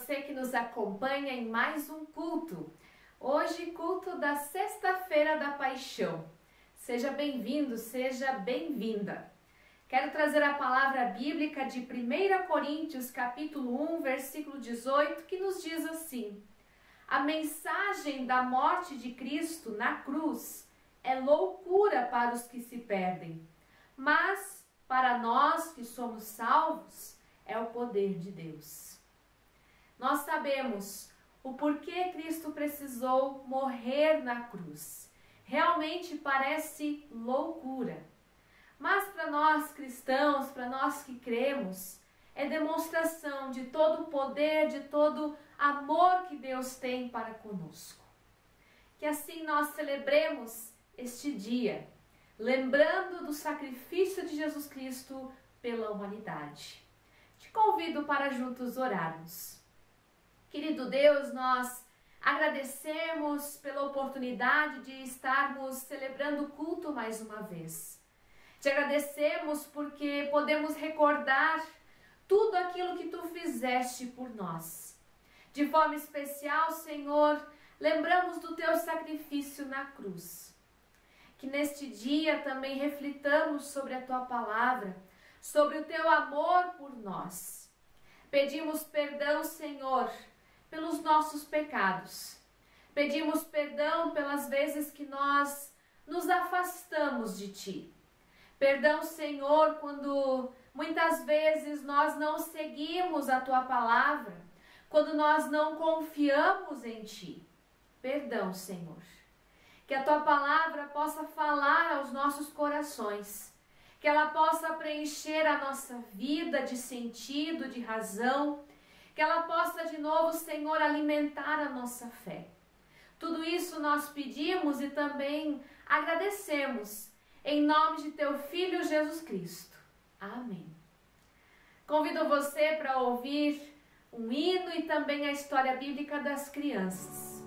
você que nos acompanha em mais um culto. Hoje, culto da Sexta-feira da Paixão. Seja bem-vindo, seja bem-vinda. Quero trazer a palavra bíblica de 1 Coríntios, capítulo 1, versículo 18, que nos diz assim: a mensagem da morte de Cristo na cruz é loucura para os que se perdem, mas para nós que somos salvos, é o poder de Deus. Nós sabemos o porquê Cristo precisou morrer na cruz. Realmente parece loucura. Mas para nós cristãos, para nós que cremos, é demonstração de todo o poder, de todo amor que Deus tem para conosco. Que assim nós celebremos este dia, lembrando do sacrifício de Jesus Cristo pela humanidade. Te convido para juntos orarmos. Querido Deus, nós agradecemos pela oportunidade de estarmos celebrando o culto mais uma vez. Te agradecemos porque podemos recordar tudo aquilo que Tu fizeste por nós. De forma especial, Senhor, lembramos do Teu sacrifício na cruz. Que neste dia também reflitamos sobre a Tua palavra, sobre o Teu amor por nós. Pedimos perdão, Senhor, pelos nossos pecados. Pedimos perdão pelas vezes que nós nos afastamos de Ti. Perdão, Senhor, quando muitas vezes nós não seguimos a Tua palavra, quando nós não confiamos em Ti. Perdão, Senhor. Que a Tua palavra possa falar aos nossos corações, que ela possa preencher a nossa vida de sentido, de razão, que ela possa de novo, Senhor, alimentar a nossa fé. Tudo isso nós pedimos e também agradecemos, em nome de Teu Filho Jesus Cristo. Amém. Convido você para ouvir um hino e também a história bíblica das crianças.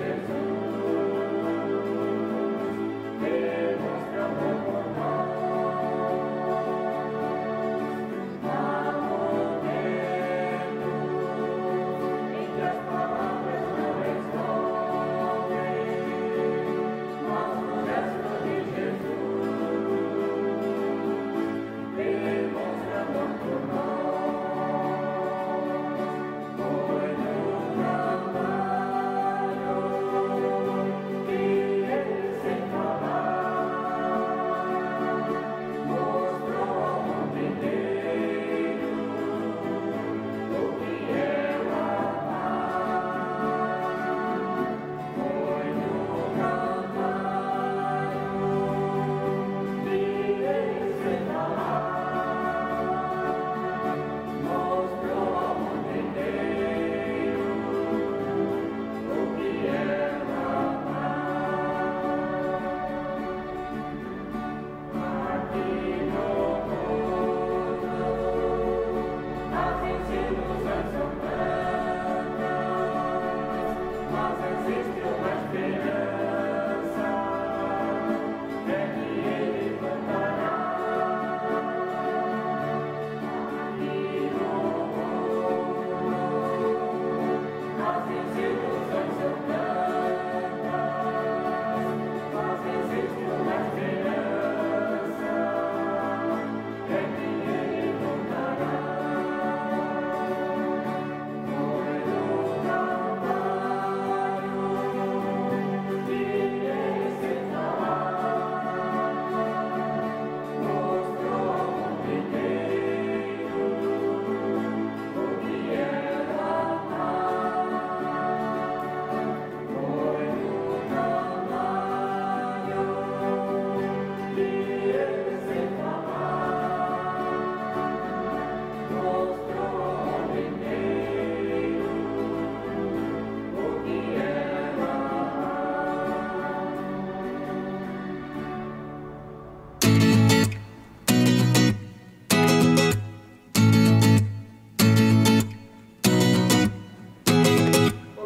Jesus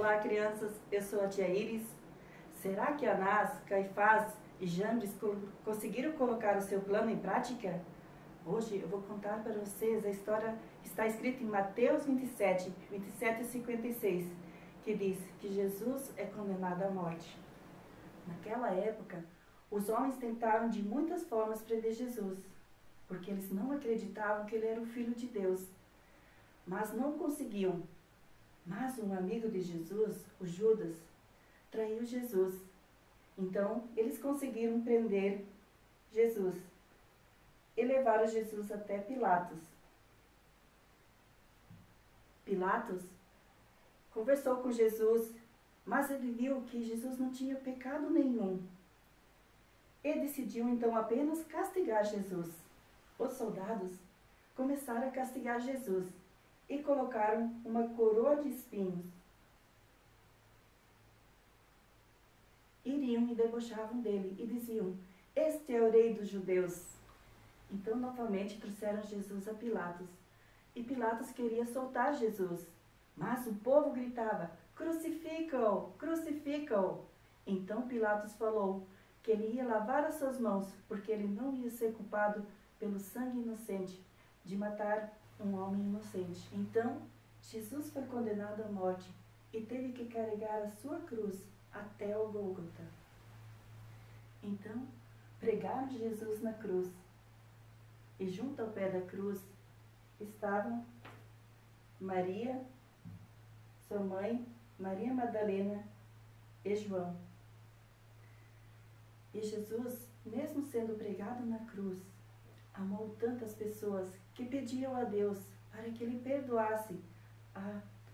Olá, crianças, eu sou a tia Iris. Será que Anás, Caifás e Jambres conseguiram colocar o seu plano em prática? Hoje eu vou contar para vocês a história que está escrita em Mateus 27 e 56, que diz que Jesus é condenado à morte. Naquela época, os homens tentaram de muitas formas prender Jesus, porque eles não acreditavam que ele era o Filho de Deus, mas não conseguiam. Mas um amigo de Jesus, o Judas, traiu Jesus. Então, eles conseguiram prender Jesus e levaram Jesus até Pilatos. Pilatos conversou com Jesus, mas ele viu que Jesus não tinha pecado nenhum. E decidiu então apenas castigar Jesus. Os soldados começaram a castigar Jesus e colocaram uma coroa de espinhos. Iriam e debochavam dele e diziam: "Este é o rei dos judeus." Então novamente trouxeram Jesus a Pilatos. E Pilatos queria soltar Jesus, mas o povo gritava: "Crucifica-o! Crucifica-o!" Então Pilatos falou que ele ia lavar as suas mãos, porque ele não ia ser culpado pelo sangue inocente de matar um homem inocente. Então Jesus foi condenado à morte e teve que carregar a sua cruz até o Gólgota. Então pregaram Jesus na cruz, e junto ao pé da cruz estavam Maria, sua mãe, Maria Madalena e João. E Jesus, mesmo sendo pregado na cruz, amou tantas pessoas que pediam a Deus para que ele perdoasse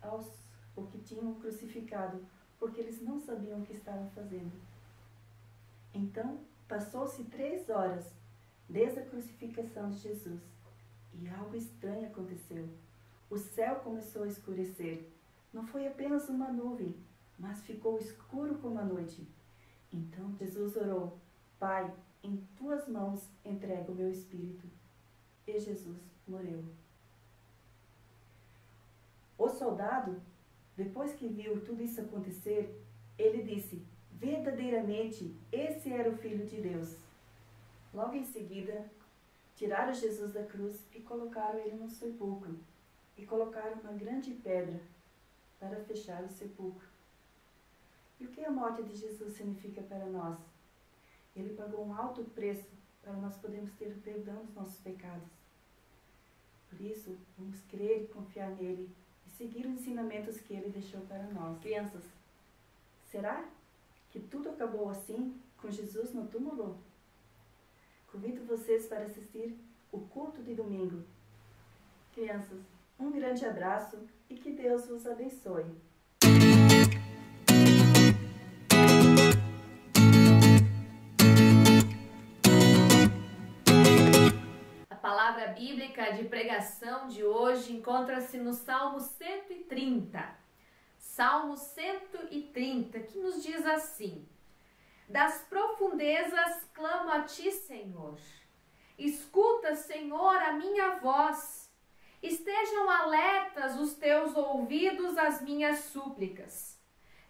aos que tinham crucificado, porque eles não sabiam o que estavam fazendo. Então, passou-se 3 horas desde a crucificação de Jesus, e algo estranho aconteceu. O céu começou a escurecer. Não foi apenas uma nuvem, mas ficou escuro como a noite. Então Jesus orou: "Pai, em tuas mãos entrego o meu espírito." E Jesus morreu. O soldado, depois que viu tudo isso acontecer, ele disse: "Verdadeiramente, esse era o Filho de Deus." Logo em seguida, tiraram Jesus da cruz e colocaram ele no sepulcro. E colocaram uma grande pedra para fechar o sepulcro. E o que a morte de Jesus significa para nós? Ele pagou um alto preço para nós podermos ter o perdão dos nossos pecados. Por isso, vamos crer e confiar nele e seguir os ensinamentos que ele deixou para nós. Crianças, será que tudo acabou assim, com Jesus no túmulo? Convido vocês para assistir o culto de domingo. Crianças, um grande abraço e que Deus vos abençoe. A palavra bíblica de pregação de hoje encontra-se no Salmo 130. Salmo 130, que nos diz assim: "Das profundezas clamo a ti, Senhor. Escuta, Senhor, a minha voz. Estejam alertas os teus ouvidos às minhas súplicas.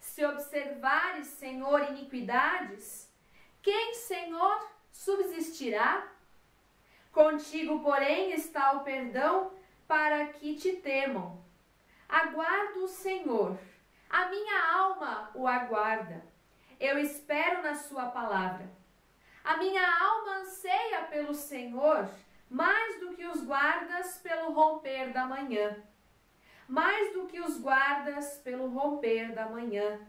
Se observares, Senhor, iniquidades, quem, Senhor, subsistirá? Contigo, porém, está o perdão para que te temam. Aguardo o Senhor, a minha alma o aguarda. Eu espero na sua palavra. A minha alma anseia pelo Senhor, mais do que os guardas pelo romper da manhã. Mais do que os guardas pelo romper da manhã.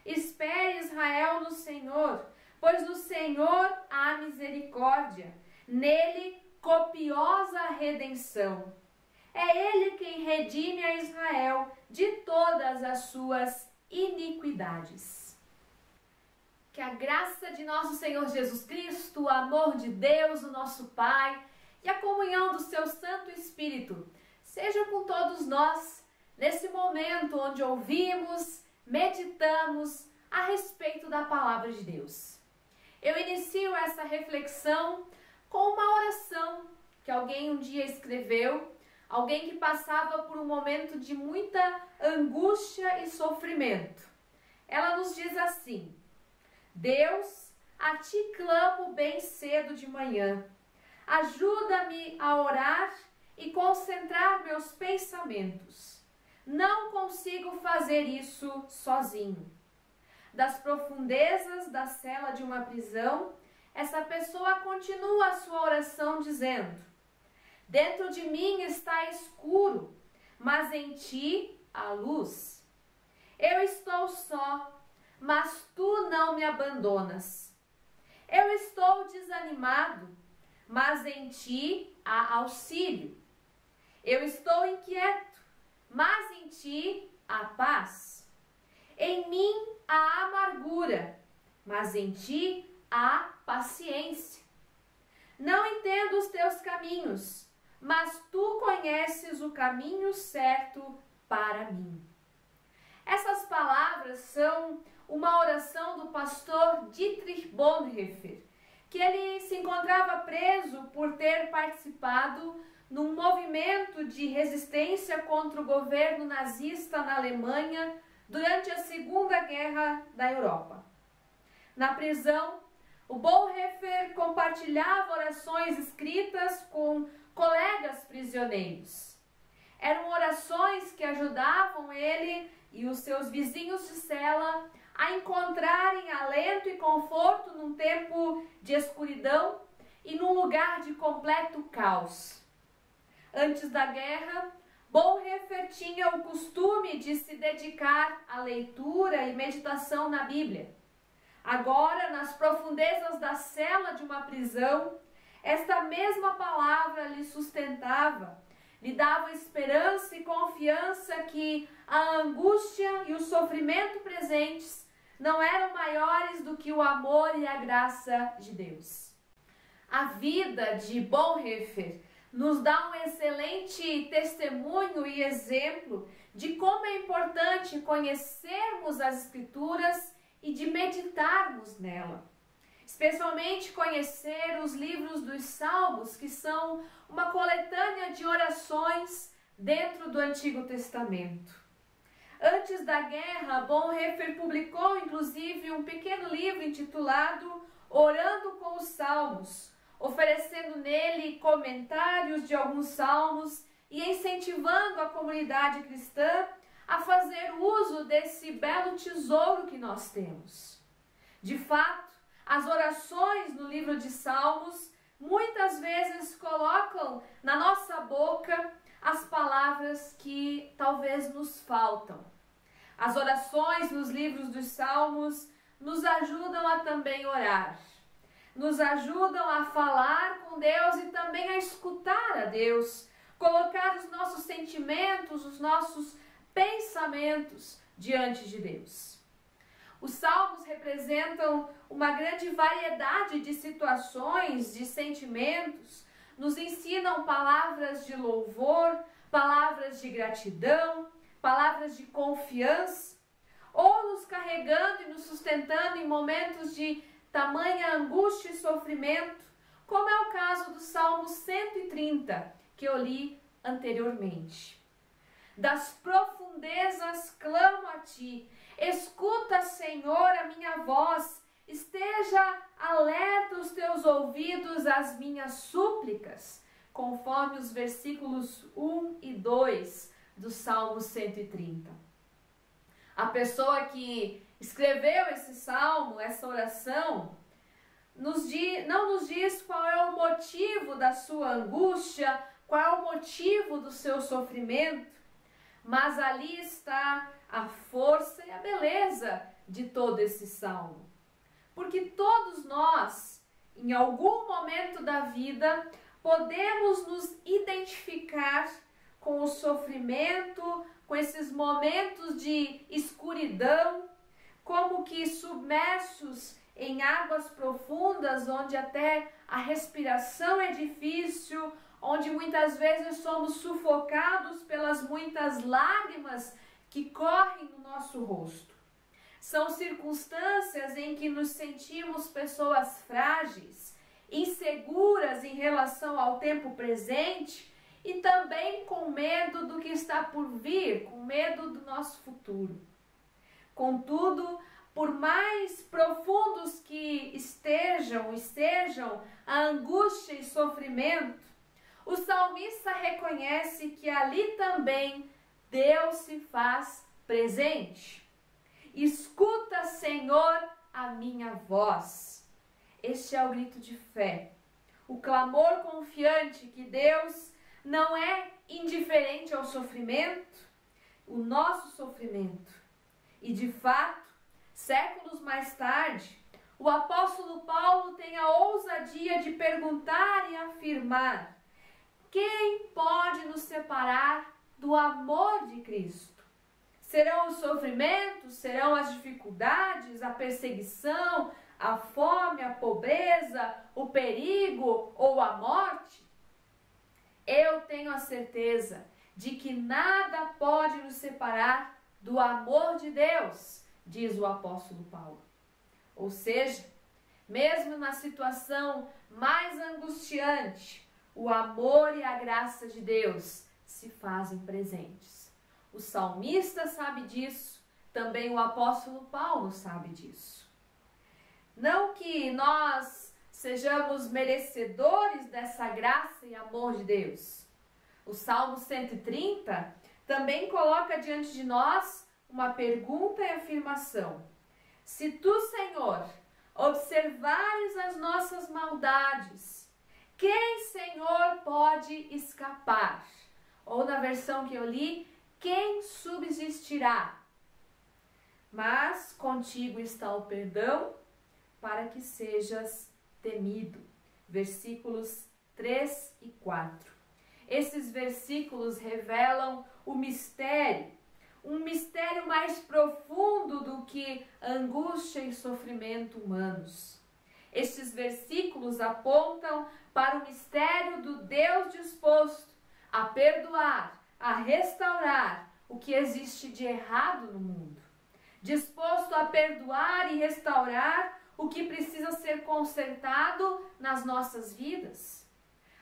Espere, Israel, no Senhor, pois no Senhor há misericórdia, nele copiosa redenção. É ele quem redime a Israel de todas as suas iniquidades." Que a graça de nosso Senhor Jesus Cristo, o amor de Deus, o nosso Pai, e a comunhão do seu Santo Espírito seja com todos nós, nesse momento onde ouvimos, meditamos a respeito da Palavra de Deus. Eu inicio essa reflexão com uma oração que alguém um dia escreveu alguém que passava por um momento de muita angústia e sofrimento. Ela nos diz assim: Deus, a ti clamo bem cedo de manhã. Ajuda-me a orar e concentrar meus pensamentos. Não consigo fazer isso sozinho. Das profundezas da cela de uma prisão, essa pessoa continua a sua oração dizendo: dentro de mim está escuro, mas em ti há luz. Eu estou só, mas tu não me abandonas. Eu estou desanimado, mas em ti há auxílio. Eu estou inquieto, mas em ti há paz. Em mim há amargura, mas em ti há paciência. Não entendo os teus caminhos, mas tu conheces o caminho certo para mim. Essas palavras são uma oração do pastor Dietrich Bonhoeffer, que ele se encontrava preso por ter participado num movimento de resistência contra o governo nazista na Alemanha durante a Segunda Guerra da Europa. Na prisão, o Bonhoeffer compartilhava orações escritas com colegas prisioneiros. Eram orações que ajudavam ele e os seus vizinhos de cela a encontrarem alento e conforto num tempo de escuridão e num lugar de completo caos. Antes da guerra, Bonhoeffer tinha o costume de se dedicar à leitura e meditação na Bíblia. Agora, nas profundezas da cela de uma prisão, esta mesma palavra lhe sustentava, lhe dava esperança e confiança que a angústia e o sofrimento presentes não eram maiores do que o amor e a graça de Deus. A vida de Bonhoeffer nos dá um excelente testemunho e exemplo de como é importante conhecermos as Escrituras e de meditarmos nela. Especialmente conhecer os livros dos Salmos, que são uma coletânea de orações dentro do Antigo Testamento. Antes da guerra, Bonhoeffer publicou inclusive um pequeno livro intitulado Orando com os Salmos, oferecendo nele comentários de alguns salmos e incentivando a comunidade cristã a fazer uso desse belo tesouro que nós temos. De fato, as orações no livro de Salmos muitas vezes colocam na nossa boca as palavras que talvez nos faltam. As orações nos livros dos Salmos nos ajudam a também orar, nos ajudam a falar com Deus e também a escutar a Deus, colocar os nossos sentimentos, os nossos pensamentos diante de Deus. Os salmos representam uma grande variedade de situações, de sentimentos, nos ensinam palavras de louvor, palavras de gratidão, palavras de confiança, ou nos carregando e nos sustentando em momentos de tamanha angústia e sofrimento, como é o caso do Salmo 130, que eu li anteriormente. Das profundezas clamo a ti, escuta, Senhor, a minha voz, esteja alerta os teus ouvidos às minhas súplicas, conforme os versículos 1 e 2 do Salmo 130. A pessoa que escreveu esse salmo, essa oração, não nos diz qual é o motivo da sua angústia, qual é o motivo do seu sofrimento, mas ali está a força e a beleza de todo esse salmo. Porque todos nós, em algum momento da vida, podemos nos identificar com o sofrimento, com esses momentos de escuridão, como que submersos em águas profundas, onde até a respiração é difícil, onde muitas vezes somos sufocados pelas muitas lágrimas que correm no nosso rosto. São circunstâncias em que nos sentimos pessoas frágeis, inseguras em relação ao tempo presente e também com medo do que está por vir, com medo do nosso futuro. Contudo, por mais profundos que estejam a angústia e sofrimento, o salmista reconhece que ali também Deus se faz presente. Escuta, Senhor, a minha voz. Este é o grito de fé, o clamor confiante que Deus não é indiferente ao sofrimento, o nosso sofrimento. E de fato, séculos mais tarde, o apóstolo Paulo tem a ousadia de perguntar e afirmar: quem pode nos separar do amor de Cristo? Serão os sofrimentos, serão as dificuldades, a perseguição, a fome, a pobreza, o perigo ou a morte? Eu tenho a certeza de que nada pode nos separar do amor de Deus, diz o apóstolo Paulo. Ou seja, mesmo na situação mais angustiante, o amor e a graça de Deus se fazem presentes. O salmista sabe disso, também o apóstolo Paulo sabe disso. Não que nós sejamos merecedores dessa graça e amor de Deus. O Salmo 130 também coloca diante de nós uma pergunta e afirmação. Se tu, Senhor, observares as nossas maldades, quem, Senhor, pode escapar? Ou na versão que eu li, quem subsistirá? Mas contigo está o perdão para que sejas temido. Versículos 3 e 4. Esses versículos revelam o mistério, um mistério mais profundo do que angústia e sofrimento humanos. Estes versículos apontam para o mistério do Deus disposto a perdoar, a restaurar o que existe de errado no mundo. Disposto a perdoar e restaurar o que precisa ser consertado nas nossas vidas.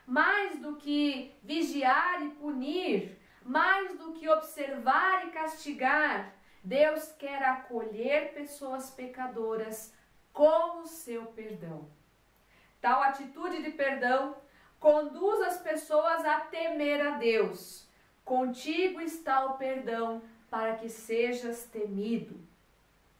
Mais do que vigiar e punir, mais do que observar e castigar, Deus quer acolher pessoas pecadoras com o seu perdão. Tal atitude de perdão conduz as pessoas a temer a Deus. Contigo está o perdão para que sejas temido.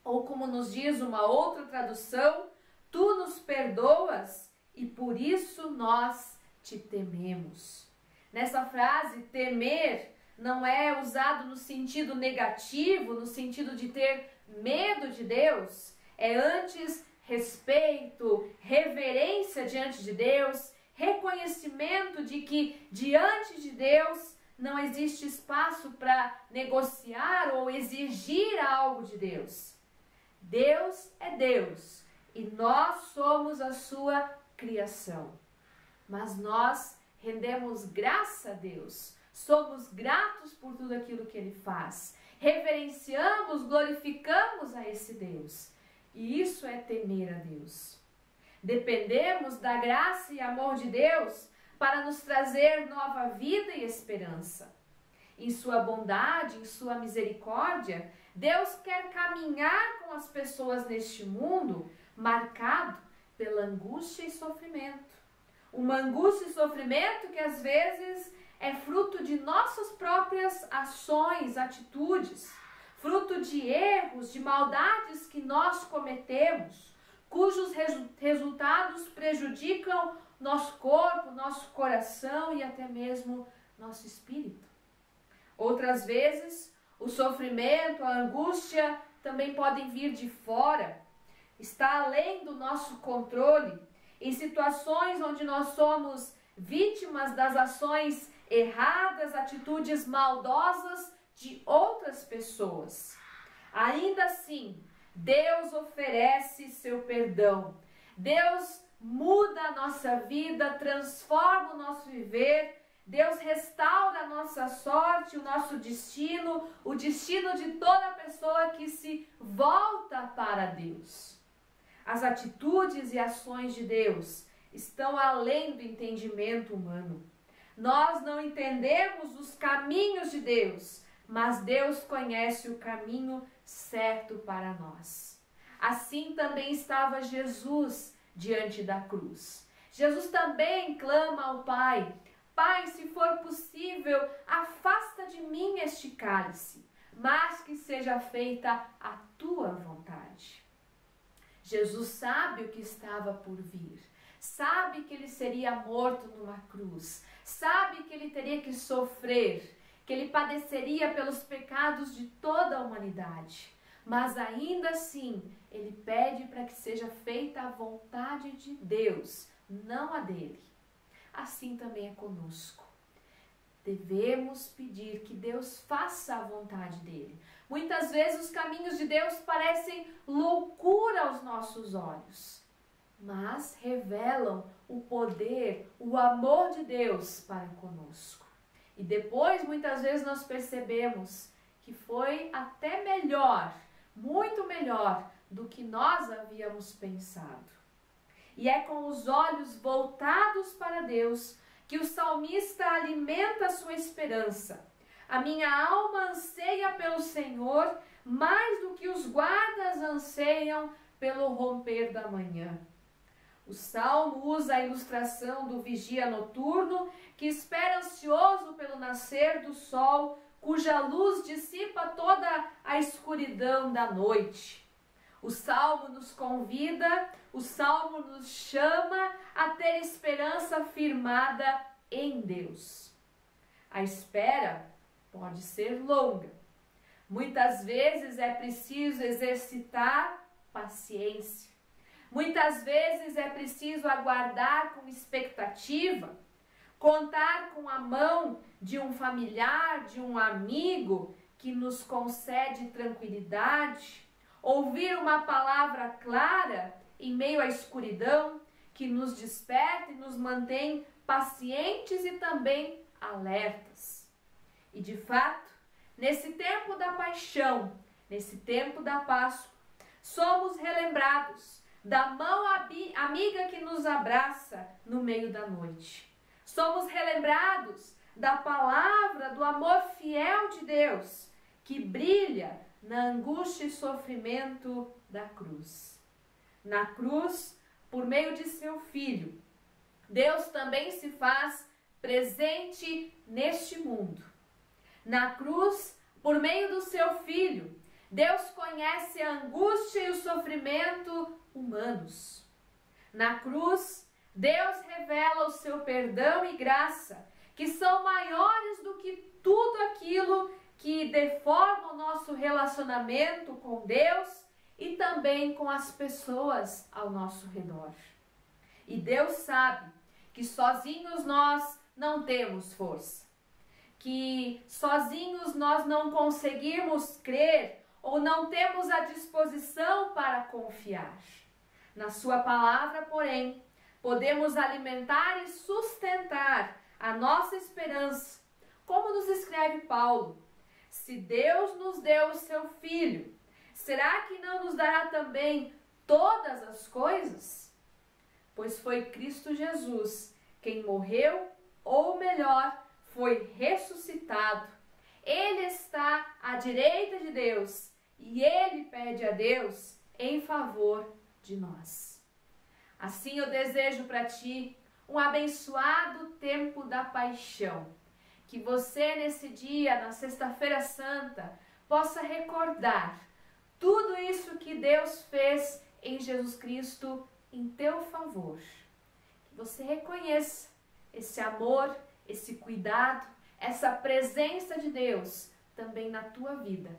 Ou como nos diz uma outra tradução, tu nos perdoas e por isso nós te tememos. Nessa frase, temer não é usado no sentido negativo, no sentido de ter medo de Deus. É antes respeito, reverência diante de Deus, reconhecimento de que diante de Deus não existe espaço para negociar ou exigir algo de Deus. Deus é Deus e nós somos a sua criação. Mas nós rendemos graça a Deus, somos gratos por tudo aquilo que Ele faz, reverenciamos, glorificamos a esse Deus. E isso é temer a Deus. Dependemos da graça e amor de Deus para nos trazer nova vida e esperança. Em sua bondade, em sua misericórdia, Deus quer caminhar com as pessoas neste mundo marcado pela angústia e sofrimento. Uma angústia e sofrimento que às vezes é fruto de nossas próprias ações, atitudes, fruto de erros, de maldades que nós cometemos, cujos resultados prejudicam nosso corpo, nosso coração e até mesmo nosso espírito. Outras vezes, o sofrimento, a angústia também podem vir de fora, está além do nosso controle, em situações onde nós somos vítimas das ações erradas, atitudes maldosas de outras pessoas. Ainda assim, Deus oferece seu perdão. Deus muda a nossa vida, transforma o nosso viver. Deus restaura a nossa sorte, o nosso destino, o destino de toda pessoa que se volta para Deus. As atitudes e ações de Deus estão além do entendimento humano. Nós não entendemos os caminhos de Deus, mas Deus conhece o caminho certo para nós. Assim também estava Jesus diante da cruz. Jesus também clama ao Pai: Pai, se for possível, afasta de mim este cálice, mas que seja feita a tua vontade. Jesus sabe o que estava por vir, sabe que ele seria morto numa cruz, sabe que ele teria que sofrer, que ele padeceria pelos pecados de toda a humanidade. Mas ainda assim, ele pede para que seja feita a vontade de Deus, não a dele. Assim também é conosco. Devemos pedir que Deus faça a vontade dele. Muitas vezes os caminhos de Deus parecem loucura aos nossos olhos, mas revelam o poder, o amor de Deus para conosco. E depois, muitas vezes, nós percebemos que foi até melhor, muito melhor do que nós havíamos pensado. E é com os olhos voltados para Deus que o salmista alimenta a sua esperança. A minha alma anseia pelo Senhor mais do que os guardas anseiam pelo romper da manhã. O salmo usa a ilustração do vigia noturno que espera ansioso pelo nascer do sol, cuja luz dissipa toda a escuridão da noite. O salmo nos convida, o salmo nos chama a ter esperança firmada em Deus. A espera pode ser longa. Muitas vezes é preciso exercitar paciência. Muitas vezes é preciso aguardar com expectativa, contar com a mão de um familiar, de um amigo que nos concede tranquilidade, ouvir uma palavra clara em meio à escuridão que nos desperta e nos mantém pacientes e também alertas. E de fato, nesse tempo da paixão, nesse tempo da Páscoa, somos relembrados da mão amiga que nos abraça no meio da noite. Somos relembrados da palavra do amor fiel de Deus que brilha na angústia e sofrimento da cruz. Na cruz, por meio de seu Filho, Deus também se faz presente neste mundo. Na cruz, por meio do seu Filho, Deus conhece a angústia e o sofrimento humanos. Na cruz, Deus revela o seu perdão e graça, que são maiores do que tudo aquilo que deforma o nosso relacionamento com Deus e também com as pessoas ao nosso redor. E Deus sabe que sozinhos nós não temos força, que sozinhos nós não conseguimos crer ou não temos a disposição para confiar. Na sua palavra, porém, podemos alimentar e sustentar a nossa esperança, como nos escreve Paulo: se Deus nos deu o seu Filho, será que não nos dará também todas as coisas? Pois foi Cristo Jesus quem morreu, ou melhor, foi ressuscitado. Ele está à direita de Deus e ele pede a Deus em favor de nós. Assim eu desejo para ti um abençoado tempo da paixão. Que você nesse dia, na Sexta-feira Santa, possa recordar tudo isso que Deus fez em Jesus Cristo em teu favor. Que você reconheça esse amor, esse cuidado, essa presença de Deus também na tua vida.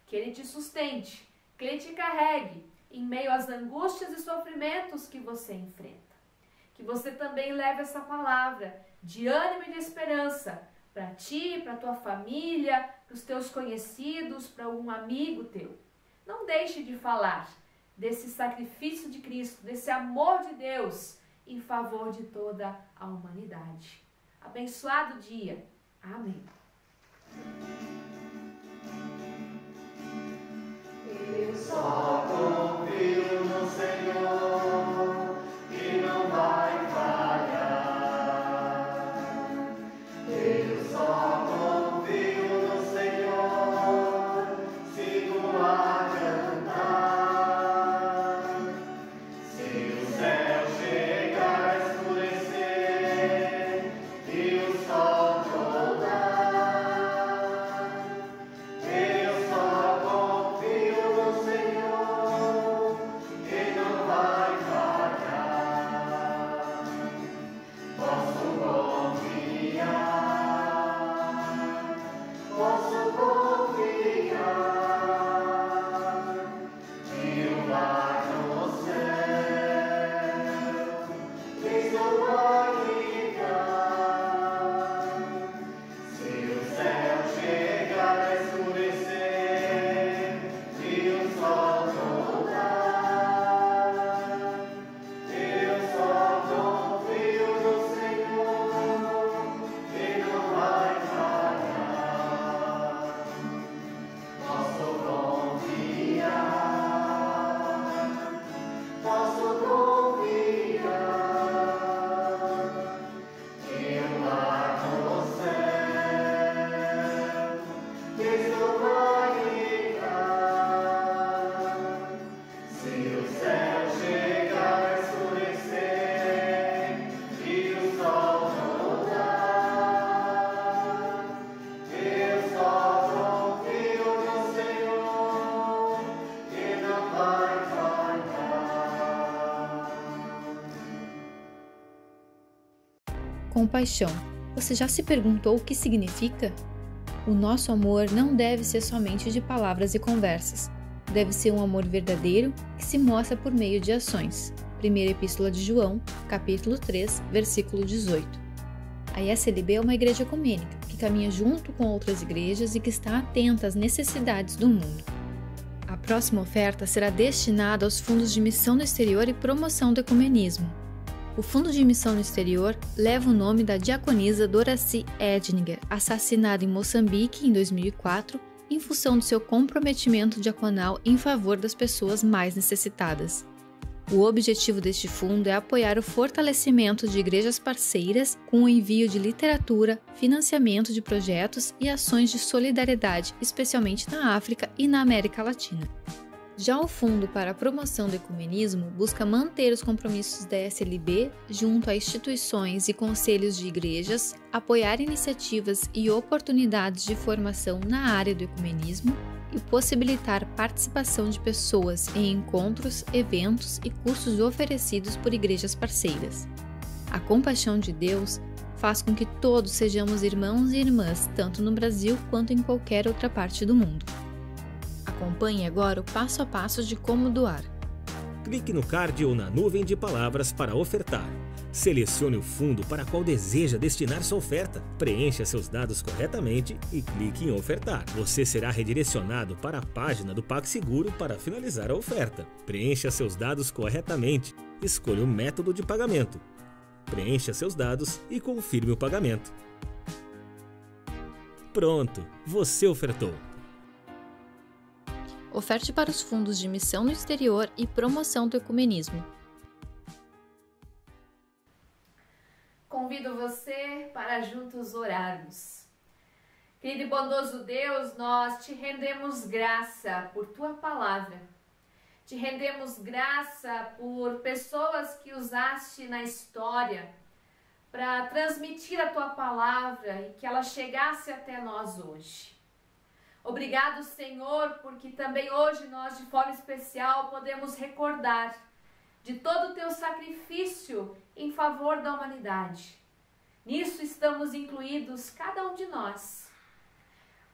Que Ele te sustente, que Ele te carregue em meio às angústias e sofrimentos que você enfrenta. Que você também leve essa palavra de ânimo e de esperança para ti, para tua família, para os teus conhecidos, para um amigo teu. Não deixe de falar desse sacrifício de Cristo, desse amor de Deus em favor de toda a humanidade. Abençoado dia. Amém. Eu só confio no Senhor, que não vai falhar. compaixão. Você já se perguntou o que significa? O nosso amor não deve ser somente de palavras e conversas. Deve ser um amor verdadeiro que se mostra por meio de ações. Primeira Epístola de João, capítulo 3, versículo 18. A ISLB é uma igreja ecumênica que caminha junto com outras igrejas e que está atenta às necessidades do mundo. A próxima oferta será destinada aos fundos de missão no exterior e promoção do ecumenismo. O Fundo de Missão no Exterior leva o nome da diaconisa Doraci Edninger, assassinada em Moçambique em 2004, em função do seu comprometimento diaconal em favor das pessoas mais necessitadas. O objetivo deste fundo é apoiar o fortalecimento de igrejas parceiras com o envio de literatura, financiamento de projetos e ações de solidariedade, especialmente na África e na América Latina. Já o Fundo para a Promoção do Ecumenismo busca manter os compromissos da ISLB junto a instituições e conselhos de igrejas, apoiar iniciativas e oportunidades de formação na área do ecumenismo e possibilitar participação de pessoas em encontros, eventos e cursos oferecidos por igrejas parceiras. A compaixão de Deus faz com que todos sejamos irmãos e irmãs, tanto no Brasil quanto em qualquer outra parte do mundo. Acompanhe agora o passo a passo de como doar. Clique no card ou na nuvem de palavras para ofertar. Selecione o fundo para qual deseja destinar sua oferta. Preencha seus dados corretamente e clique em ofertar. Você será redirecionado para a página do PagSeguro para finalizar a oferta. Preencha seus dados corretamente. Escolha o método de pagamento. Preencha seus dados e confirme o pagamento. Pronto, você ofertou. Oferte para os fundos de missão no exterior e promoção do ecumenismo. Convido você para juntos orarmos. Querido e bondoso Deus, nós te rendemos graça por tua palavra. Te rendemos graça por pessoas que usaste na história para transmitir a tua palavra e que ela chegasse até nós hoje. Obrigado, Senhor, porque também hoje nós, de forma especial, podemos recordar de todo o teu sacrifício em favor da humanidade. Nisso estamos incluídos cada um de nós.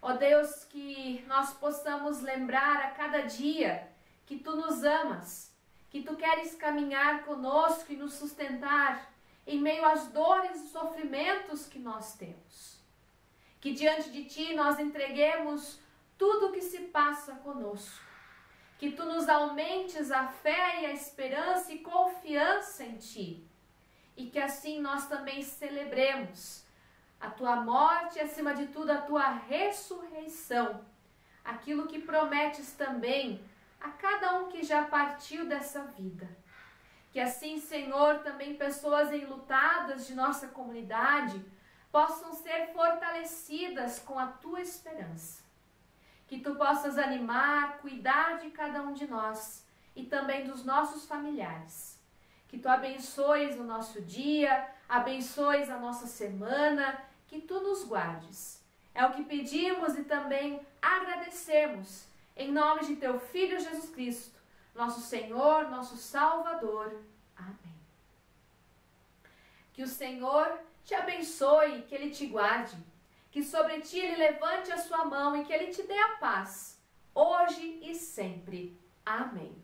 Ó Deus, que nós possamos lembrar a cada dia que tu nos amas, que tu queres caminhar conosco e nos sustentar em meio às dores e sofrimentos que nós temos. Que diante de ti nós entreguemos tudo o que se passa conosco. Que tu nos aumentes a fé e a esperança e confiança em ti. E que assim nós também celebremos a tua morte e, acima de tudo, a tua ressurreição. Aquilo que prometes também a cada um que já partiu dessa vida. Que assim, Senhor, também pessoas enlutadas de nossa comunidade possam ser fortalecidas com a tua esperança. Que tu possas animar, cuidar de cada um de nós e também dos nossos familiares. Que tu abençoes o nosso dia, abençoes a nossa semana, que tu nos guardes. É o que pedimos e também agradecemos, em nome de teu Filho Jesus Cristo, nosso Senhor, nosso Salvador. Amém. Que o Senhor te abençoe, que Ele te guarde, que sobre ti Ele levante a sua mão e que Ele te dê a paz, hoje e sempre. Amém.